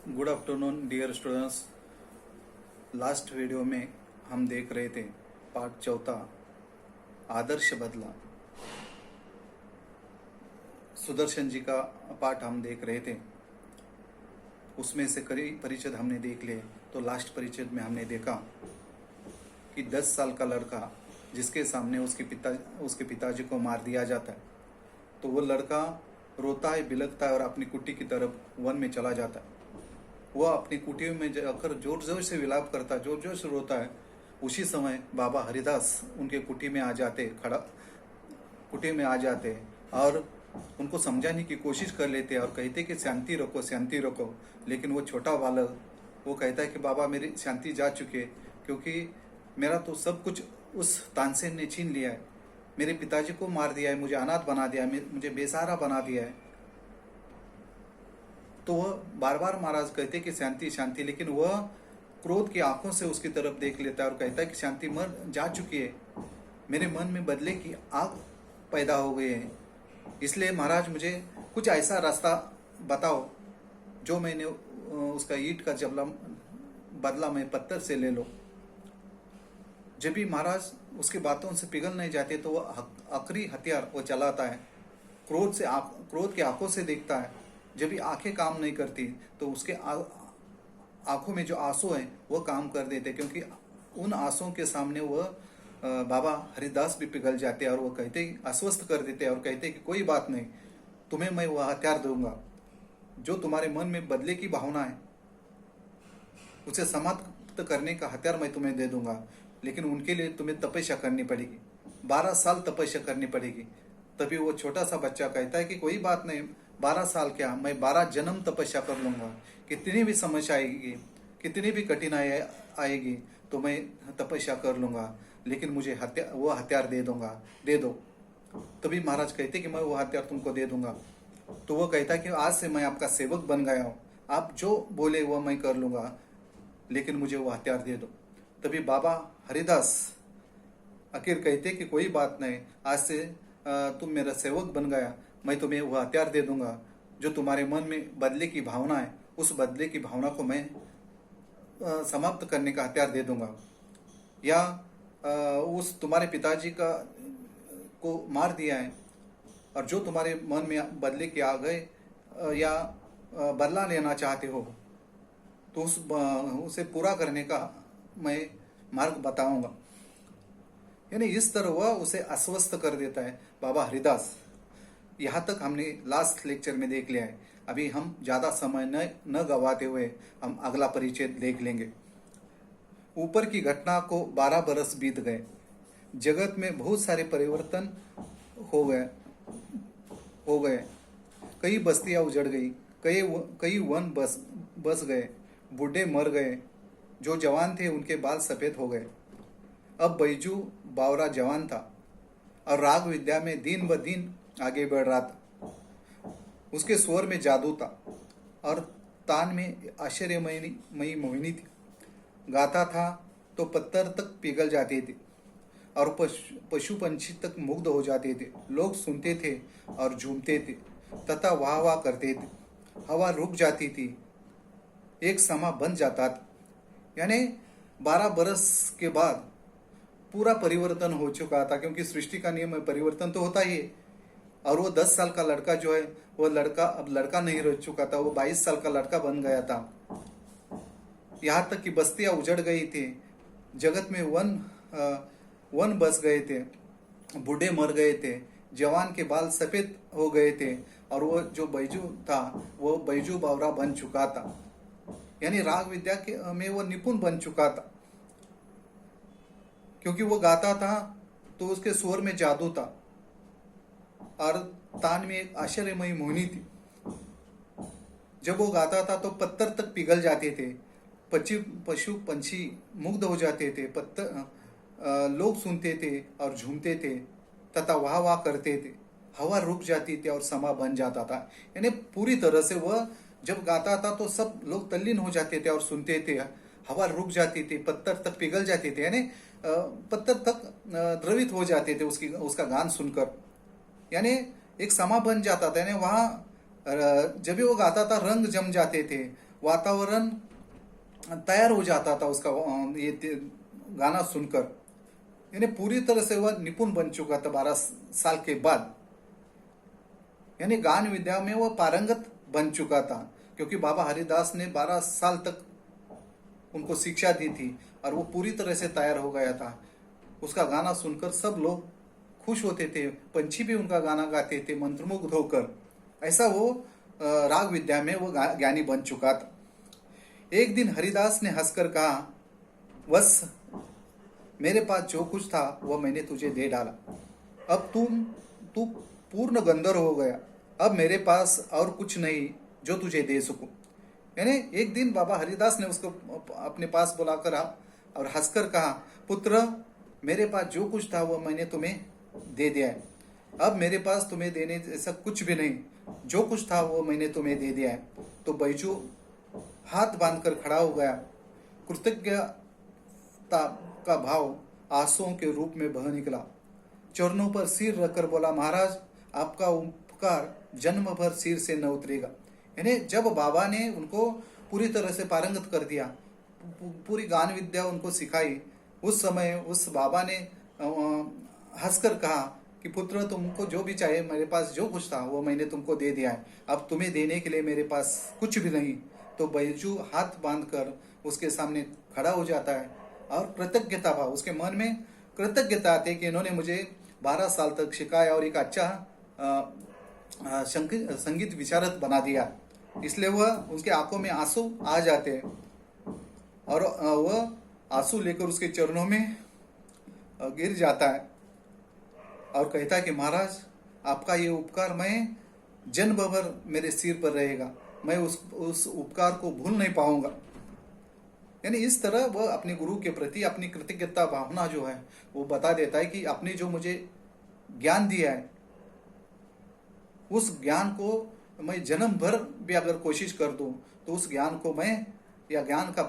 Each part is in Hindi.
Good afternoon dear students. Last video में हम देख रहे थे पार्ट चौथा, आदर्श बदला। सुदर्शन जी का पाठ हम देख रहे थे। उसमें से कई परिच्छेद हमने देख लिए। तो लास्ट परिच्छेद में हमने देखा कि 10 साल का लड़का जिसके सामने उसके पिताजी को मार दिया जाता है, तो वो लड़का रोता है, बिलखता है और अपनी कुटी की तरफ वन में चला जाता है। वह अपनी कुटी में जाकर जोर जोर से विलाप करता है, जोर जोर से रोता है। उसी समय बाबा हरिदास उनके कुटी में आ जाते, कुटी में आ जाते और उनको समझाने की कोशिश कर लेते और कहते कि शांति रखो, शांति रखो। लेकिन वो छोटा बालक वो कहता है कि बाबा मेरी शांति जा चुकी है, क्योंकि मेरा तो सब कुछ उस तानसेन ने छीन लिया है। मेरे पिताजी को मार दिया है, मुझे अनाथ बना दिया है, मुझे बेसहारा बना दिया है। तो वह बार बार महाराज कहते कि शांति शांति, लेकिन वह क्रोध की आंखों से उसकी तरफ देख लेता है और कहता है कि शांति मर जा चुकी है, मेरे मन में बदले की आग पैदा हो गई है। इसलिए महाराज मुझे कुछ ऐसा रास्ता बताओ जो मैंने उसका ईंट का जबला बदला मैं पत्थर से ले लो। जब भी महाराज उसकी बातों से पिघल नहीं जाते तो वह आखिरी हथियार वो चलाता है। क्रोध की आंखों से देखता है। जब भी आंखें काम नहीं करती तो उसके आंखों में जो आंसू है वो काम कर देते, क्योंकि उन आंसुओं के सामने वह बाबा हरिदास भी पिघल जाते और वो कहते, आश्वस्त कर देते और कहते कि कोई बात नहीं, तुम्हें मैं वह हथियार दूंगा जो तुम्हारे मन में बदले की भावना है, उसे समाप्त करने का हथियार मैं तुम्हें दे दूंगा। लेकिन उनके लिए तुम्हें तपस्या करनी पड़ेगी, 12 साल तपस्या करनी पड़ेगी। तभी वो छोटा सा बच्चा कहता है कि कोई बात नहीं, 12 साल क्या, मैं 12 जन्म तपस्या कर लूंगा। कितनी भी समस्या आएगी, कितनी भी कठिनाई आएगी तो मैं तपस्या कर लूंगा, लेकिन मुझे वो हथियार दे दूंगा, दे दो। तभी महाराज कहते कि मैं वो हथियार तुमको दे दूंगा। तो वो कहता है कि आज से मैं आपका सेवक बन गया हूँ, आप जो बोले वो मैं कर लूंगा, लेकिन मुझे वो हथियार दे दो। तभी बाबा हरिदास आखिर कहते कि कोई बात नहीं, आज से तुम मेरा सेवक बन गया, मैं तुम्हें वह हथियार दे दूंगा जो तुम्हारे मन में बदले की भावना है, उस बदले की भावना को मैं समाप्त करने का हथियार दे दूंगा। या उस तुम्हारे पिताजी को मार दिया है और जो तुम्हारे मन में बदले की आ गए या बदला लेना चाहते हो तो उसे पूरा करने का मैं मार्ग बताऊंगा। यानी इस तरह वह उसे आश्वस्त कर देता है बाबा हरिदास। यहाँ तक हमने लास्ट लेक्चर में देख लिया है। अभी हम ज़्यादा समय न गवाते हुए हम अगला परिच्छेद देख लेंगे। ऊपर की घटना को 12 बरस बीत गए। जगत में बहुत सारे परिवर्तन हो गए। कई बस्तियां उजड़ गई, कई वन बस गए, बूढ़े मर गए, जो जवान थे उनके बाल सफेद हो गए। अब बैजू बावरा जवान था और राग विद्या में दिन ब दिन आगे बढ़ रहा था। उसके स्वर में जादू था और तान में आश्चर्यमयी मोहिनी थी। गाता था तो पत्थर तक पिघल जाते थे और पशु पंछी तक मुग्ध हो जाते थे। लोग सुनते थे और झूमते थे तथा वाह वाह करते थे। हवा रुक जाती थी, एक समा बन जाता था। यानी 12 बरस के बाद पूरा परिवर्तन हो चुका था, क्योंकि सृष्टि का नियम है, परिवर्तन तो होता ही है। और वो 10 साल का लड़का जो है वो लड़का अब लड़का नहीं रह चुका था, वो 22 साल का लड़का बन गया था। यहाँ तक कि बस्तियां उजड़ गई थी, जगत में वन बस गए थे, बूढ़े मर गए थे, जवान के बाल सफेद हो गए थे और वो जो बैजू था वो बैजू बावरा बन चुका था। यानी राग विद्या में वो निपुण बन चुका था, क्योंकि वो गाता था तो उसके स्वर में जादू था और तान में एक आश्चर्यमयी मोहिनी थी। जब वो गाता था तो पत्थर तक पिघल जाते थे, पशु पंछी मुग्ध हो जाते थे, लोग सुनते थे और झूमते थे तथा वाह वाह करते थे। हवा रुक जाती थी और समा बन जाता था। यानी पूरी तरह से वह जब गाता था तो सब लोग तल्लीन हो जाते थे और सुनते थे। हवा रुक जाती थी, पत्थर तक पिघल जाते थे, यानी पत्थर तक द्रवित हो जाते थे उसका गान सुनकर। यानी एक समा बन जाता था। यानी वहाँ जब भी वो गाता था रंग जम जाते थे वातावरण तैयार हो जाता था उसका गाना सुनकर। यानी पूरी तरह से वह निपुण बन चुका था 12 साल के बाद। यानी गान विद्या में वह पारंगत बन चुका था, क्योंकि बाबा हरिदास ने 12 साल तक उनको शिक्षा दी थी और वो पूरी तरह से तैयार हो गया था। उसका गाना सुनकर सब लोग खुश होते थे, पंछी भी उनका गाना गाते थे मंत्रमुग्ध होकर। ऐसा वो राग विद्या में वो ज्ञानी बन चुका था। एक दिन हरिदास ने हंसकर कहा, बस मेरे पास जो कुछ था वह मैंने तुझे दे डाला, अब तू पूर्ण गंधर्व हो गया, अब मेरे पास और कुछ नहीं जो तुझे दे सकूं। यानी एक दिन बाबा हरिदास ने उसको अपने पास बुलाकर और हंसकर कहा, पुत्र मेरे पास जो कुछ था वह मैंने तुम्हें दे दिया है, अब मेरे पास तुम्हें देने जैसा कुछ भी नहीं, जो कुछ था वो मैंने तुम्हें दे दिया है। तो बैजू हाथ बांधकर खड़ा हो गया। कृतज्ञता का भाव आंसुओं के रूप में बह निकला। चरणों पर सिर रखकर बोला, महाराज आपका उपकार जन्म भर सिर से न उतरेगा। यानी जब बाबा ने उनको पूरी तरह से पारंगत कर दिया, पूरी गान विद्या उनको सिखाई, उस समय उस बाबा ने हंसकर कहा कि पुत्र तुमको जो भी चाहिए, मेरे पास जो कुछ था वो मैंने तुमको दे दिया है, अब तुम्हें देने के लिए मेरे पास कुछ भी नहीं। तो बैजू हाथ बांधकर उसके सामने खड़ा हो जाता है और कृतज्ञता भाव, उसके मन में कृतज्ञता आती है कि इन्होंने मुझे 12 साल तक सिखाया और एक अच्छा संगीत विशारद बना दिया। इसलिए वह उसके आंखों में आंसू आ जाते हैं और वह आंसू लेकर उसके चरणों में गिर जाता है और कहता है कि महाराज आपका ये उपकार मैं जन्म भर मेरे सिर पर रहेगा, मैं उस उपकार को भूल नहीं पाऊंगा। यानी इस तरह वह अपने गुरु के प्रति अपनी कृतज्ञता भावना जो है वो बता देता है कि आपने जो मुझे ज्ञान दिया है, उस ज्ञान को मैं जन्म भर भी अगर कोशिश कर दूं तो उस ज्ञान को मैं या ज्ञान का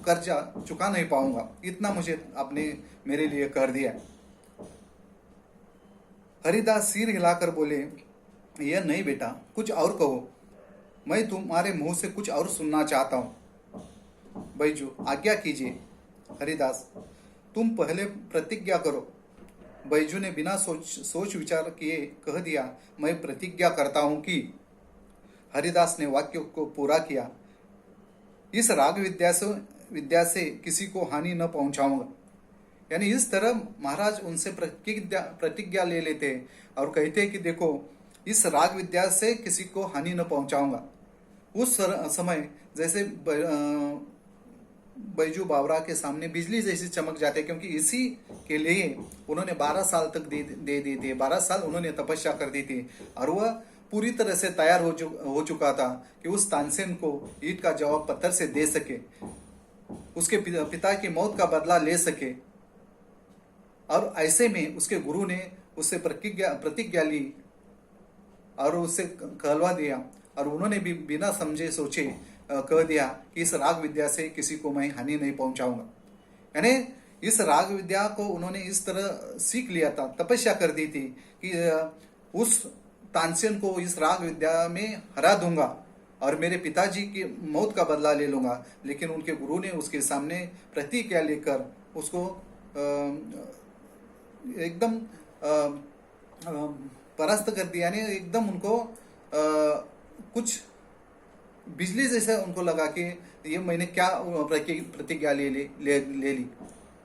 कर्जा चुका नहीं पाऊंगा, इतना मुझे आपने मेरे लिए कर दिया। हरिदास सिर हिलाकर बोले, यह नहीं बेटा, कुछ और कहो, मैं तुम्हारे मुंह से कुछ और सुनना चाहता हूं। बैजू आज्ञा कीजिए। हरिदास, तुम पहले प्रतिज्ञा करो। बैजू ने बिना सोच विचार किए कह दिया, मैं प्रतिज्ञा करता हूं कि। हरिदास ने वाक्य को पूरा किया, इस राग विद्या से किसी को हानि न पहुंचाऊंगा। यानी इस तरह महाराज उनसे प्रतिज्ञा ले लेते और कहते कि देखो, इस राग विद्या से किसी को हानि न पहुंचाऊंगा। उस समय जैसे बैजू बावरा के सामने बिजली जैसी चमक जाते, क्योंकि इसी के लिए उन्होंने 12 साल तक दे दी थी, 12 साल उन्होंने तपस्या कर दी थी और वह पूरी तरह से तैयार हो चुका था कि उस तानसेन को ईंट का जवाब पत्थर से दे सके, उसके पिता की मौत का बदला ले सके। और ऐसे में उसके गुरु ने उससे प्रतिज्ञा ली और उससे कहलवा दिया और उन्होंने भी बिना समझे सोचे कह दिया कि इस राग विद्या से किसी को मैं हानि नहीं पहुंचाऊंगा। यानी इस राग विद्या को उन्होंने इस तरह सीख लिया था, तपस्या कर दी थी कि उस तानसेन को इस राग विद्या में हरा दूंगा और मेरे पिताजी की मौत का बदला ले लूंगा। लेकिन उनके गुरु ने उसके सामने प्रतिज्ञा लेकर उसको एकदम परास्त कर दिया। यानी एकदम उनको कुछ बिजली जैसे उनको लगा कि ये मैंने क्या प्रतिज्ञा ले ली,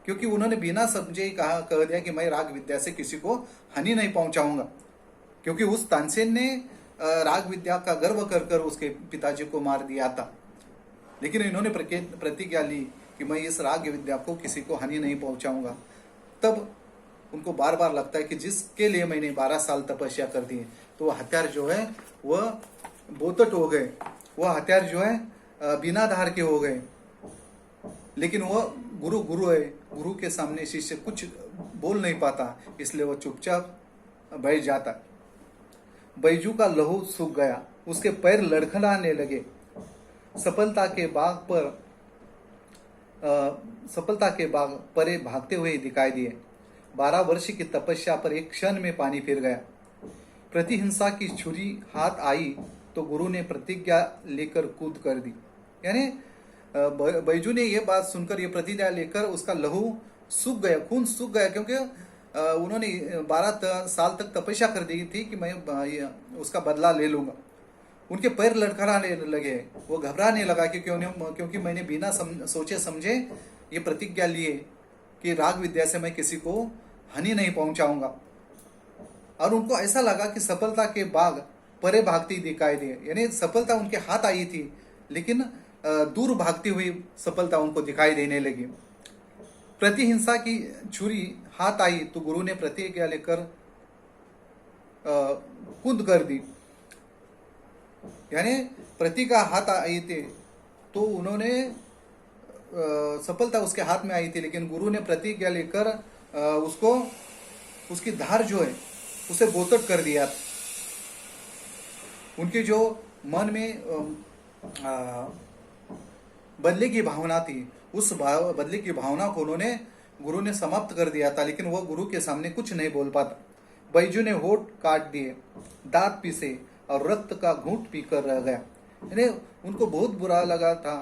क्योंकि उन्होंने बिना समझे ही कह दिया कि मैं राग विद्या से किसी को हानि नहीं पहुंचाऊंगा। क्योंकि उस तानसेन ने राग विद्या का गर्व कर कर उसके पिताजी को मार दिया था, लेकिन इन्होंने प्रतिज्ञा ली कि मैं इस राग विद्या को किसी को हानि नहीं पहुंचाऊंगा। तब उनको बार बार लगता है कि जिसके लिए मैंने 12 साल तपस्या कर दी, तो वह हथियार जो है वह बोतट हो गए, वह हथियार जो है बिना धार के हो गए। लेकिन वह गुरु है, गुरु के सामने शिष्य कुछ बोल नहीं पाता, इसलिए वह चुपचाप बैठ जाता। बैजू का लहू सूख गया, उसके पैर लड़खड़ाने लगे। सफलता के बाग परे भागते हुए दिखाई दिए। 12 वर्ष की तपस्या पर एक क्षण में पानी फिर गया। प्रतिहिंसा की छुरी हाथ आई तो गुरु ने प्रतिज्ञा लेकर कूद कर दी। यानी बैजू ने ये बात सुनकर, ये प्रतिज्ञा लेकर उसका लहू सूख गया, खून सूख गया, क्योंकि उन्होंने 12 साल तक तपस्या कर दी थी कि मैं उसका बदला ले लूंगा। उनके पैर लड़खड़ाने लगे, वो घबराने लगा कि क्योंकि मैंने बिना सोचे समझे ये प्रतिज्ञा लिए कि राग विद्या से मैं किसी को हानि नहीं पहुंचाऊंगा। और उनको ऐसा लगा कि सफलता के बाग परे भागती दिखाई दे, यानी सफलता उनके हाथ आई थी लेकिन दूर भागती हुई सफलता उनको दिखाई देने लगी। प्रतिहिंसा की छुरी हाथ आई तो गुरु ने प्रतिज्ञा लेकर कूद कर दी। यानी प्रतिज्ञा हाथ आई थी तो उन्होंने सफलता उसके हाथ में आई थी, लेकिन गुरु ने प्रतिज्ञा लेकर उसको, उसकी धार जो है उसे बोतट कर दिया। उनके जो मन में बदले की भावना थी, उस बदले की भावना को गुरु ने समाप्त कर दिया था, लेकिन वह गुरु के सामने कुछ नहीं बोल पाता। बैजू ने होठ काट दिए, दांत पीसे और रक्त का घूंट पीकर रह गया। यानी उनको बहुत बुरा लगा था।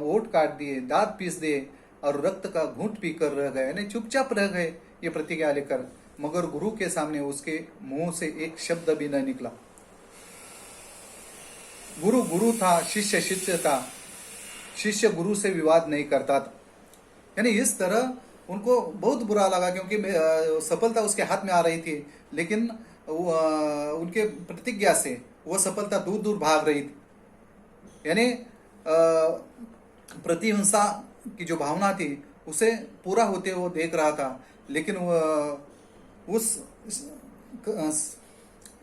होठ काट दिए, दांत पीस दिए और रक्त का घूंट पीकर रह गए, यानी चुपचाप रह गए ये प्रतिज्ञा लेकर। मगर गुरु के सामने उसके मुंह से एक शब्द भी न निकला। गुरु गुरु था, शिष्य शिष्य था, शिष्य गुरु से विवाद नहीं करता था। यानी इस तरह उनको बहुत बुरा लगा, क्योंकि सफलता उसके हाथ में आ रही थी, लेकिन उनके प्रतिज्ञा से वो सफलता दूर दूर भाग रही थी। यानी प्रतिहिंसा की जो भावना थी उसे पूरा होते हुए देख रहा था, लेकिन उस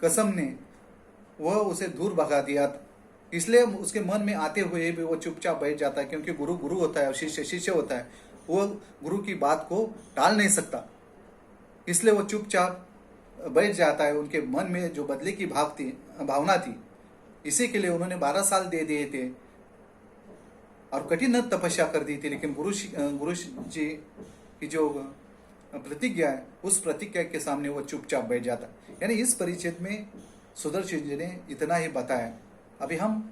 कसम ने वह उसे दूर भगा दिया था। इसलिए उसके मन में आते हुए भी वो चुपचाप बैठ जाता है, क्योंकि गुरु गुरु होता है और शिष्य शिष्य होता है। वो गुरु की बात को टाल नहीं सकता, इसलिए वो चुपचाप बैठ जाता है। उनके मन में जो बदले की भावना थी, इसी के लिए उन्होंने 12 साल दे दिए थे और कठिन तपस्या कर दी थी, लेकिन गुरु जी की जो प्रतिज्ञा है, उस प्रतिज्ञा के सामने वो चुपचाप बैठ जाता। यानी इस परिचय में सुदर्शन जी ने इतना ही बताया। अभी हम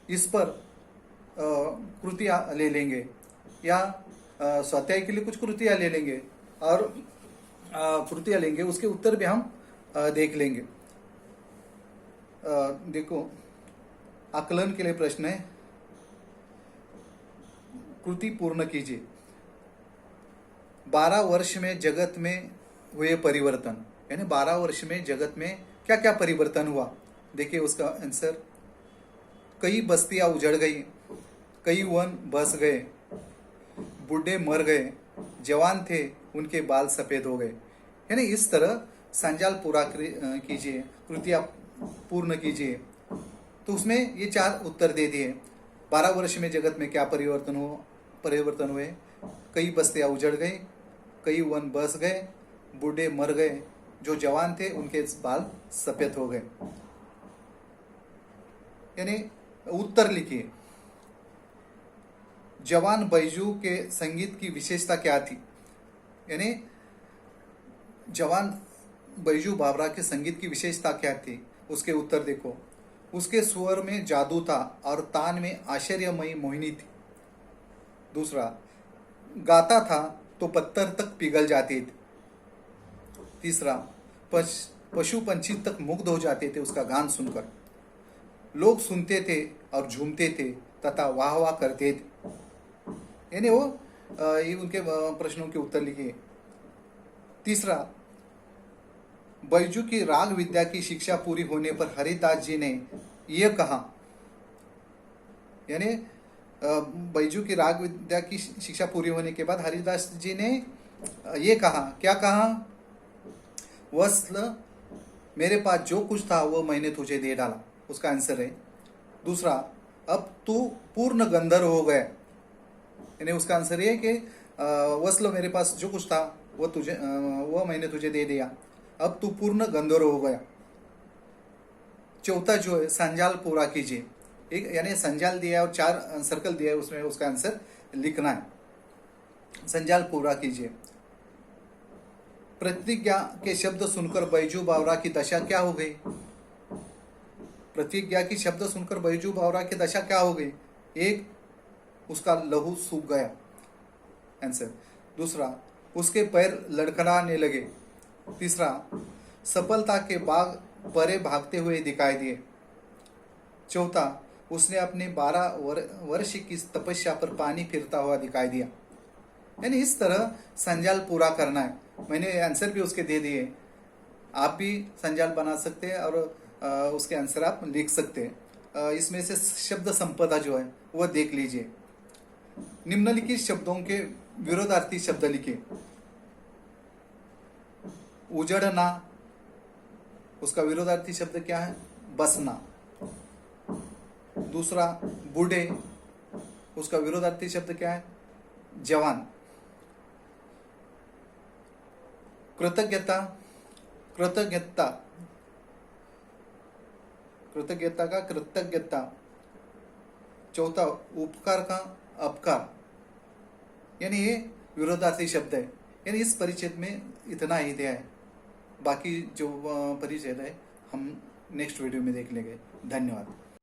इस पर कृतियां ले लेंगे, या स्वाध्याय के लिए कुछ कृतियां ले लेंगे और कृतियां लेंगे, उसके उत्तर भी हम देख लेंगे। देखो, आकलन के लिए प्रश्न है, कृति पूर्ण कीजिए। 12 वर्ष में जगत में हुए परिवर्तन, यानी 12 वर्ष में जगत में क्या क्या परिवर्तन हुआ। देखिए उसका आंसर, कई बस्तियां उजड़ गई, कई वन बस गए, बूढ़े मर गए, जवान थे उनके बाल सफेद हो गए। यानी इस तरह संजाल पूरा कीजिए, कृतियां पूर्ण कीजिए। तो उसमें ये 4 उत्तर दे दिए। 12 वर्ष में जगत में क्या परिवर्तन हुए, कई बस्तियां उजड़ गई, कई वन बस गए, बूढ़े मर गए, जो जवान थे उनके बाल सफेद हो गए। यानी उत्तर लिखिए। जवान बैजू के संगीत की विशेषता क्या थी, यानी जवान बैजू बावरा के संगीत की विशेषता क्या थी, उसके उत्तर देखो। उसके स्वर में जादू था और तान में आश्चर्यमयी मोहिनी थी। दूसरा, गाता था तो पत्थर तक पिघल जाते थे। तीसरा, पशु पंछी तक मुग्ध हो जाते थे उसका गान सुनकर। लोग सुनते थे और झूमते थे तथा वाह वाह करते थे। यानी वो ये उनके प्रश्नों के उत्तर लिखिए। तीसरा, बैजू की राग विद्या की शिक्षा पूरी होने पर हरिदास जी ने यह कहा, यानी बैजू की राग विद्या की शिक्षा पूरी होने के बाद हरिदास जी ने ये कहा, क्या कहा, वत्सल मेरे पास जो कुछ था वो मैंने तुझे दे डाला। उसका आंसर है। दूसरा, अब तू पूर्ण गंधर्व हो गया, यानी उसका आंसर ये कि वत्सल मेरे पास जो कुछ था वो मैंने तुझे दे दिया, अब तू पूर्ण गंधर्व हो गया। चौथा जो है, संजाल पूरा कीजिए। एक यानी संजाल दिया है और 4 सर्कल दिया है, उसमें उसका आंसर लिखना है। संजाल पूरा कीजिए। प्रतिज्ञा के शब्द सुनकर बैजू बावरा की दशा क्या हो गई? प्रतिज्ञा की शब्द सुनकर बैजू बावरा की दशा क्या हो गई? एक, उसका लहू सूख गया, आंसर। दूसरा, उसके पैर लड़खड़ाने लगे। तीसरा, सफलता के बाग परे भागते हुए दिखाई दिए। चौथा, उसने अपने 12 वर्ष की तपस्या पर पानी फिरता हुआ दिखाई दिया। यानी इस तरह संजाल पूरा करना है। मैंने आंसर भी उसके दे दिए, आप भी संजाल बना सकते हैं और उसके आंसर आप लिख सकते हैं। इसमें से शब्द संपदा जो है वह देख लीजिए। निम्नलिखित शब्दों के विरोधार्थी शब्द लिखिए। उजड़ना, उसका विरोधार्थी शब्द क्या है? बसना। दूसरा, बूढ़े, उसका विरोधार्थी शब्द क्या है? जवान। कृतज्ञता, कृतज्ञता, कृतज्ञता का कृतज्ञता। चौथा, उपकार का अपकार। यानी ये विरोधार्थी शब्द है। यानी इस परिच्छेद में इतना ही दिया है, बाकी जो परिच्छेद है हम नेक्स्ट वीडियो में देख लेंगे। धन्यवाद।